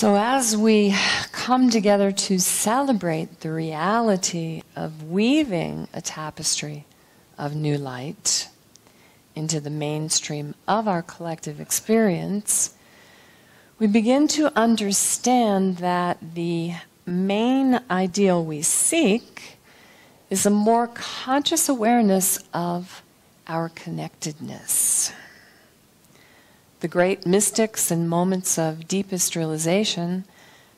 So as we come together to celebrate the reality of weaving a tapestry of new light into the mainstream of our collective experience, we begin to understand that the main ideal we seek is a more conscious awareness of our connectedness. The great mystics in moments of deepest realization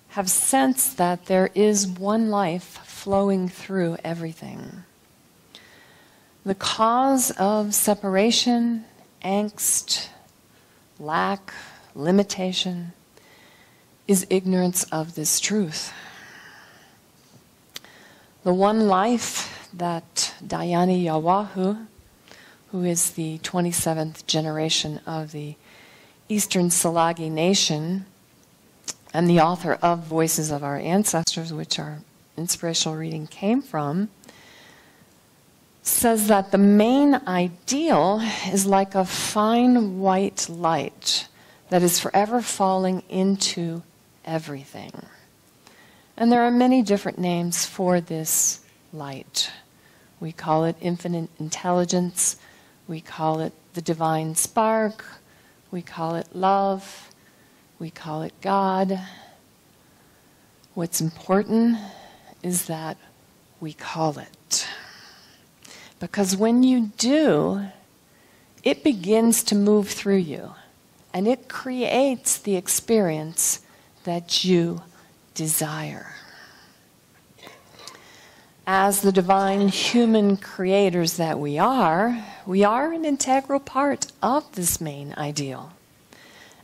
have sensed that there is one life flowing through everything. The cause of separation, angst, lack, limitation is ignorance of this truth. The one life that Dhyani Yawahu, who is the 27th generation of the Eastern Salagi nation and the author of Voices of Our Ancestors, which our inspirational reading came from, says that the main ideal is like a fine white light that is forever falling into everything. And there are many different names for this light. We call it infinite intelligence. We call it the divine spark. We call it love. We call it God. What's important is that we call it. Because when you do, it begins to move through you. And it creates the experience that you desire. As the divine human creators that we are an integral part of this main ideal.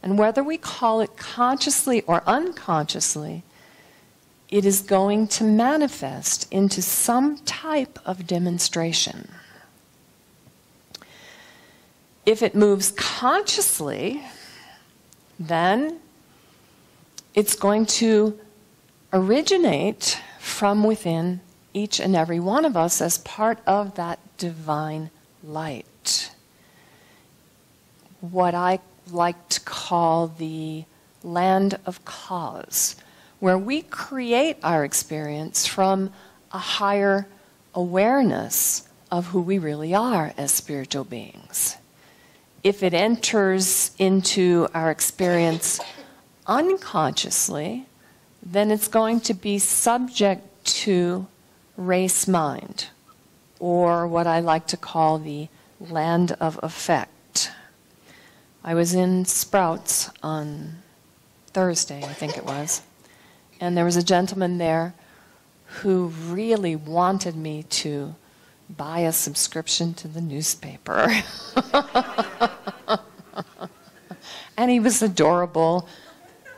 And whether we call it consciously or unconsciously, it is going to manifest into some type of demonstration. If it moves consciously, then it's going to originate from within each and every one of us as part of that divine light. What I like to call the land of cause, where we create our experience from a higher awareness of who we really are as spiritual beings. If it enters into our experience unconsciously, then it's going to be subject to race mind, or what I like to call the land of effect. I was in Sprouts on Thursday, I think it was, and there was a gentleman there who really wanted me to buy a subscription to the newspaper. And he was adorable.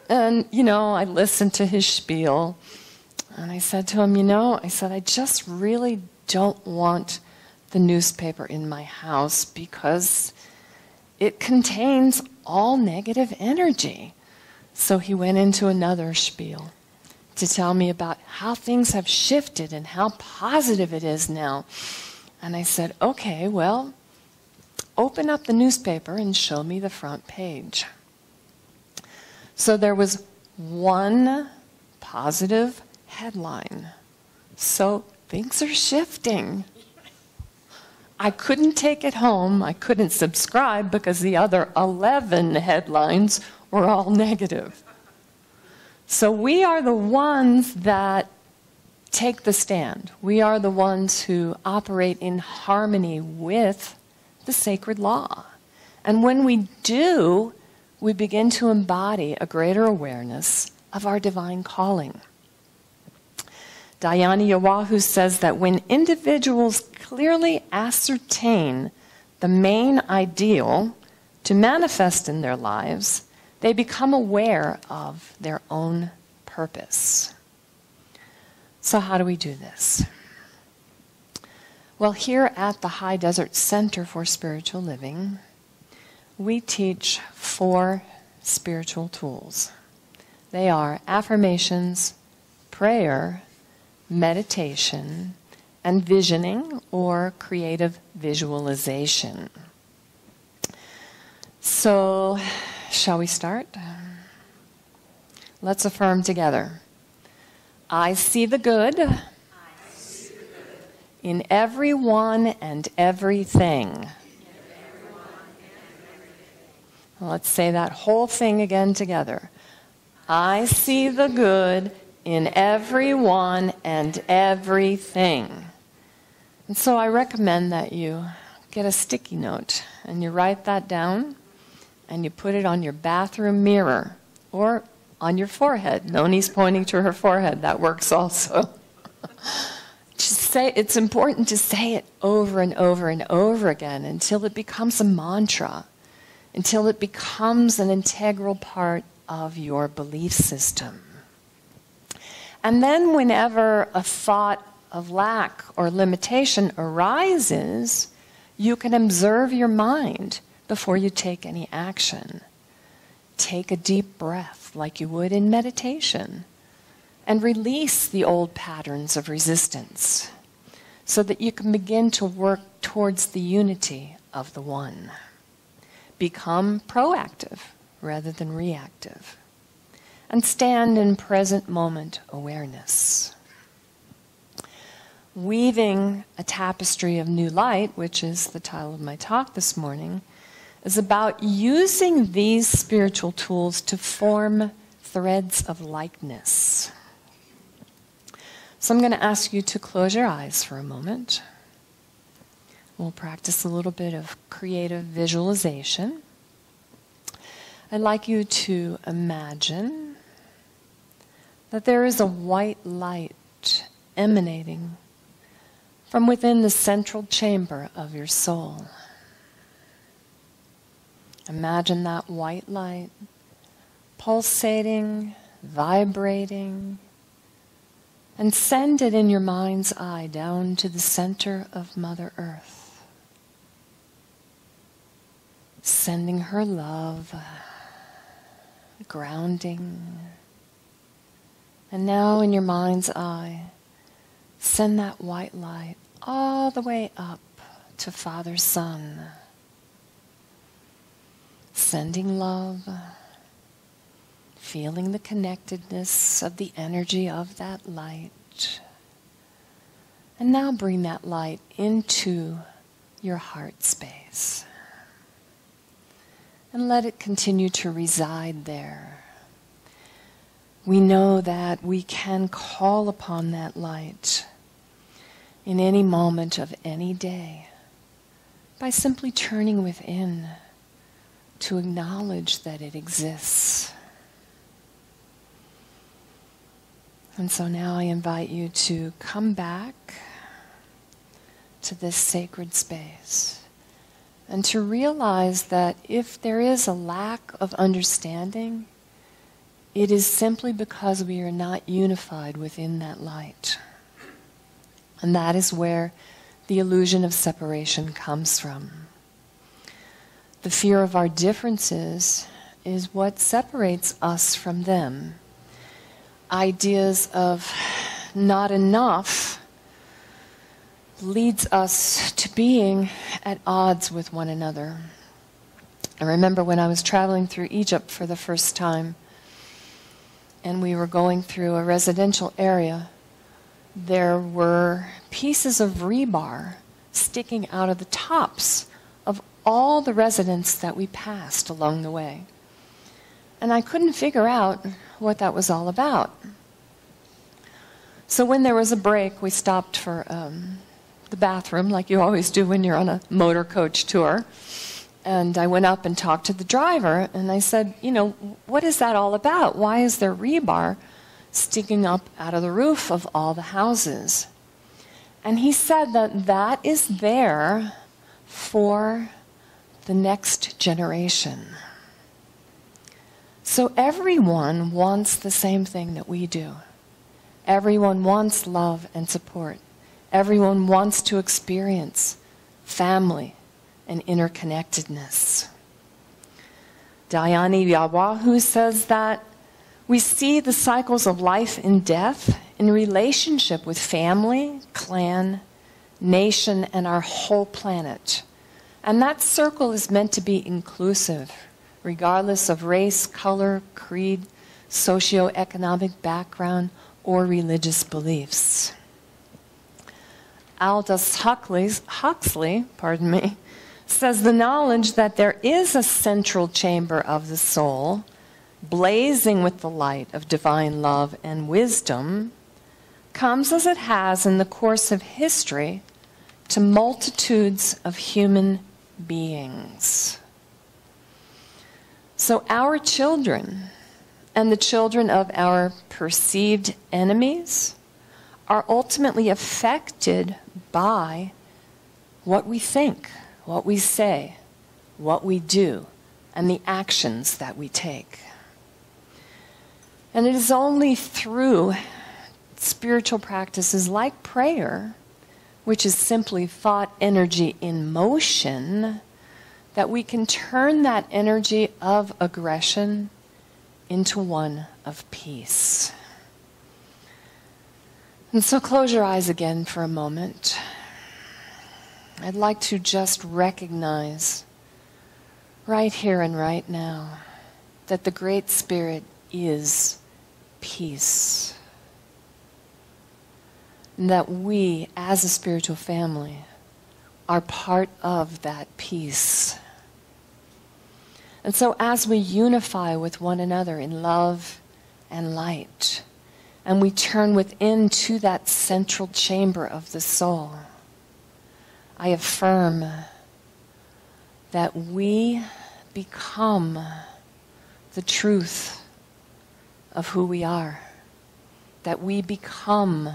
And, I listened to his spiel. And I said to him, I just really don't want the newspaper in my house because it contains all negative energy. So he went into another spiel to tell me about how things have shifted and how positive it is now. And I said, okay, well, open up the newspaper and show me the front page. So there was one positive headline. So things are shifting. I couldn't take it home. I couldn't subscribe because the other 11 headlines were all negative. So we are the ones that take the stand. We are the ones who operate in harmony with the sacred law. And when we do, we begin to embody a greater awareness of our divine calling. Dhyani Yawahu says that when individuals clearly ascertain the main ideal to manifest in their lives, they become aware of their own purpose. So how do we do this? Well, here at the High Desert Center for Spiritual Living, we teach 4 spiritual tools. They are affirmations, prayer, meditation, and visioning or creative visualization. So, shall we start? Let's affirm together. I see the good in everyone and everything. Let's say that whole thing again together. I see the good in everyone and everything. And so I recommend that you get a sticky note and you write that down and you put it on your bathroom mirror or on your forehead. Noni's pointing to her forehead. That works also. Just say, it's important to say it over and over and over again until it becomes a mantra, until it becomes an integral part of your belief system. And then whenever a thought of lack or limitation arises, you can observe your mind before you take any action. Take a deep breath like you would in meditation and release the old patterns of resistance so that you can begin to work towards the unity of the one. Become proactive rather than reactive, and stand in present moment awareness. Weaving a tapestry of new light, which is the title of my talk this morning, is about using these spiritual tools to form threads of likeness. So I'm going to ask you to close your eyes for a moment. We'll practice a little bit of creative visualization. I'd like you to imagine that there is a white light emanating from within the central chamber of your soul. Imagine that white light pulsating, vibrating, and send it in your mind's eye down to the center of Mother Earth, sending her love, grounding. And now in your mind's eye, send that white light all the way up to Father Sun, sending love, feeling the connectedness of the energy of that light. And now bring that light into your heart space and let it continue to reside there. We know that we can call upon that light in any moment of any day by simply turning within to acknowledge that it exists. And so now I invite you to come back to this sacred space and to realize that if there is a lack of understanding, it is simply because we are not unified within that light. And that is where the illusion of separation comes from. The fear of our differences is what separates us from them. Ideas of not enough leads us to being at odds with one another. I remember when I was traveling through Egypt for the first time, and we were going through a residential area, there were pieces of rebar sticking out of the tops of all the residents that we passed along the way. And I couldn't figure out what that was all about. So when there was a break, we stopped for the bathroom, like you always do when you're on a motor coach tour. And I went up and talked to the driver, and I said, what is that all about? Why is there rebar sticking up out of the roof of all the houses? And he said that that is there for the next generation. So everyone wants the same thing that we do. Everyone wants love and support. Everyone wants to experience family and interconnectedness. Dhyani Yawahu says that we see the cycles of life and death in relationship with family, clan, nation, and our whole planet. And that circle is meant to be inclusive, regardless of race, color, creed, socioeconomic background, or religious beliefs. Aldous Huxley, says the knowledge that there is a central chamber of the soul, blazing with the light of divine love and wisdom, comes as it has in the course of history to multitudes of human beings. So our children and the children of our perceived enemies are ultimately affected by what we think, what we say, what we do, and the actions that we take. And it is only through spiritual practices like prayer, which is simply thought energy in motion, that we can turn that energy of aggression into one of peace. And so close your eyes again for a moment. I'd like to just recognize right here and right now that the Great Spirit is peace. And that we, as a spiritual family, are part of that peace. And so as we unify with one another in love and light, and we turn within to that central chamber of the soul, I affirm that we become the truth of who we are, that we become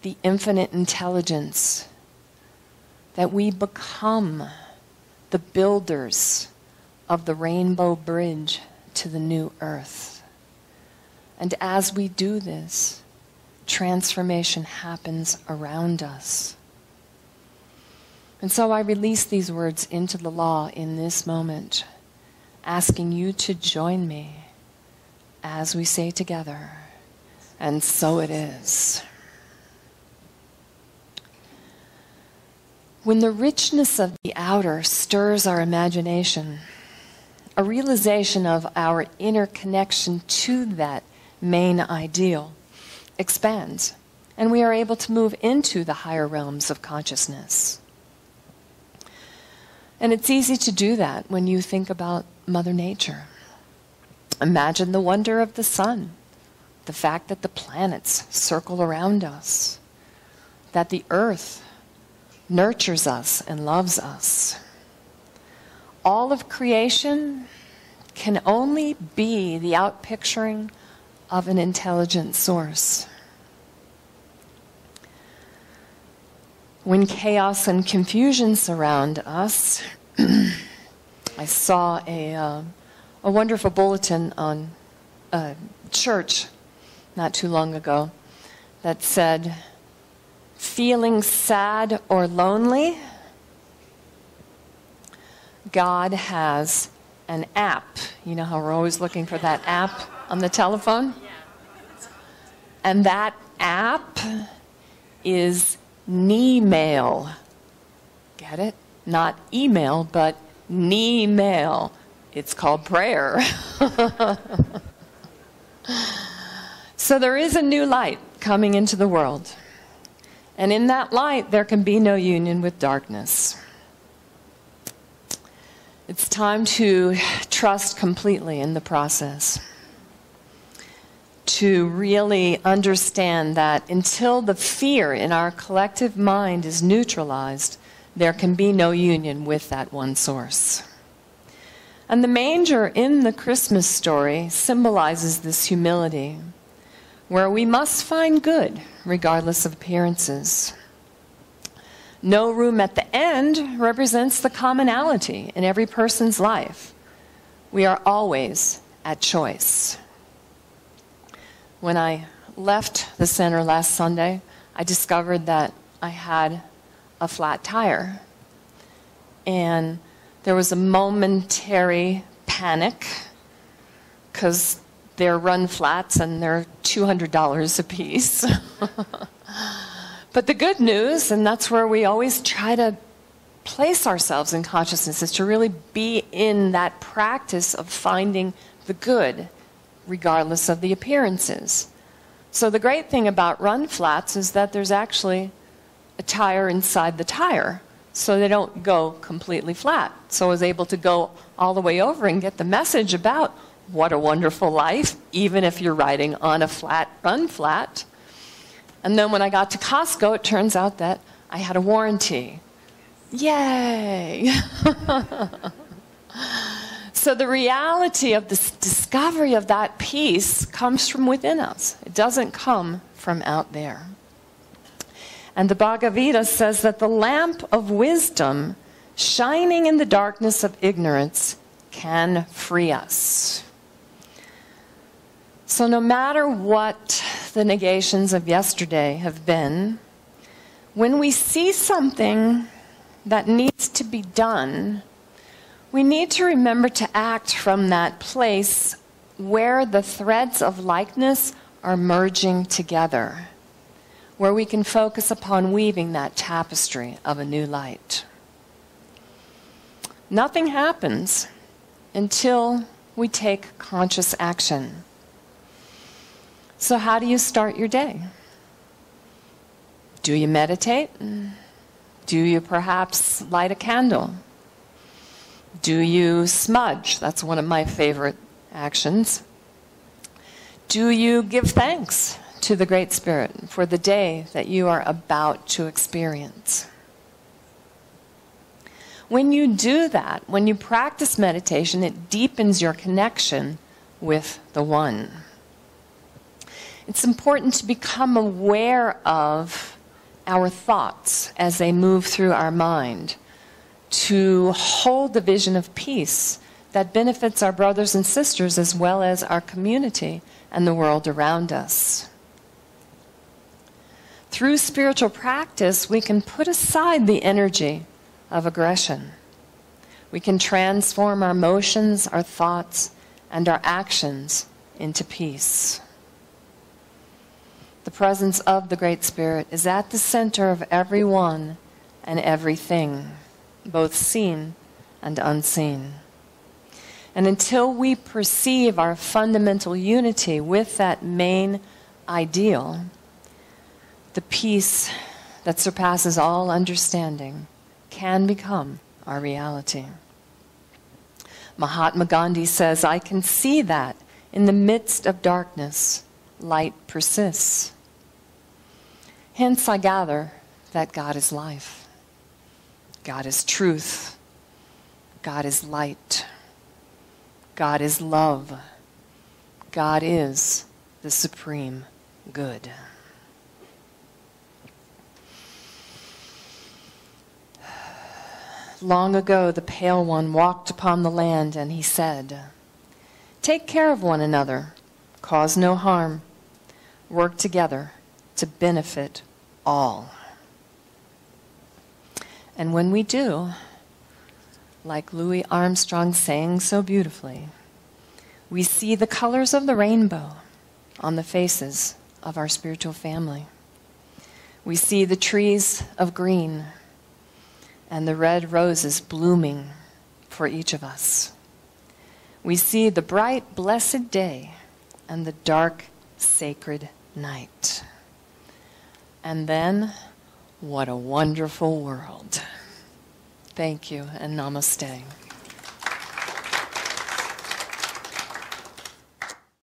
the infinite intelligence, that we become the builders of the rainbow bridge to the new earth. And as we do this, transformation happens around us. And so I release these words into the law in this moment, asking you to join me as we say together, and so it is. When the richness of the outer stirs our imagination, a realization of our inner connection to that main ideal expands, and we are able to move into the higher realms of consciousness. And it's easy to do that when you think about Mother Nature. Imagine the wonder of the sun, the fact that the planets circle around us, that the earth nurtures us and loves us. All of creation can only be the outpicturing of an intelligent source. When chaos and confusion surround us, I saw a wonderful bulletin on a church not too long ago that said, feeling sad or lonely, God has an app. You know how we're always looking for that app on the telephone? And that app is knee-mail. Get it? Not email, but knee-mail. It's called prayer. So there is a new light coming into the world. And in that light, there can be no union with darkness. It's time to trust completely in the process. To really understand that until the fear in our collective mind is neutralized, there can be no union with that one source. And the manger in the Christmas story symbolizes this humility, where we must find good regardless of appearances. No room at the end represents the commonality in every person's life. We are always at choice. When I left the center last Sunday, I discovered that I had a flat tire. And there was a momentary panic because they're run flats and they're $200 a piece. But the good news, and that's where we always try to place ourselves in consciousness, is to really be in that practice of finding the good, regardless of the appearances. So the great thing about run flats is that there's actually a tire inside the tire, so they don't go completely flat. So I was able to go all the way over and get the message about what a wonderful life, even if you're riding on a flat run flat. And then when I got to Costco, it turns out that I had a warranty. Yay! So the reality of this discovery of that peace comes from within us. It doesn't come from out there. And the Bhagavad Gita says that the lamp of wisdom shining in the darkness of ignorance can free us. So no matter what the negations of yesterday have been, when we see something that needs to be done, we need to remember to act from that place where the threads of likeness are merging together, where we can focus upon weaving that tapestry of a new light. Nothing happens until we take conscious action. So how do you start your day? Do you meditate? Do you perhaps light a candle? Do you smudge? That's one of my favorite actions. Do you give thanks to the Great Spirit for the day that you are about to experience? When you do that, when you practice meditation, it deepens your connection with the One. It's important to become aware of our thoughts as they move through our mind, to hold the vision of peace that benefits our brothers and sisters as well as our community and the world around us. Through spiritual practice, we can put aside the energy of aggression. We can transform our emotions, our thoughts, and our actions into peace. The presence of the Great Spirit is at the center of everyone and everything, both seen and unseen. And until we perceive our fundamental unity with that main ideal, the peace that surpasses all understanding can become our reality. Mahatma Gandhi says, "I can see that in the midst of darkness, light persists." Hence, I gather that God is life. God is truth. God is light. God is love. God is the supreme good. Long ago, the Pale One walked upon the land, and he said, "Take care of one another, cause no harm, work together to benefit all." And when we do, like Louis Armstrong sang so beautifully, we see the colors of the rainbow on the faces of our spiritual family. We see the trees of green and the red roses blooming for each of us. We see the bright, blessed day and the dark, sacred night. And then, what a wonderful world. Thank you, and namaste.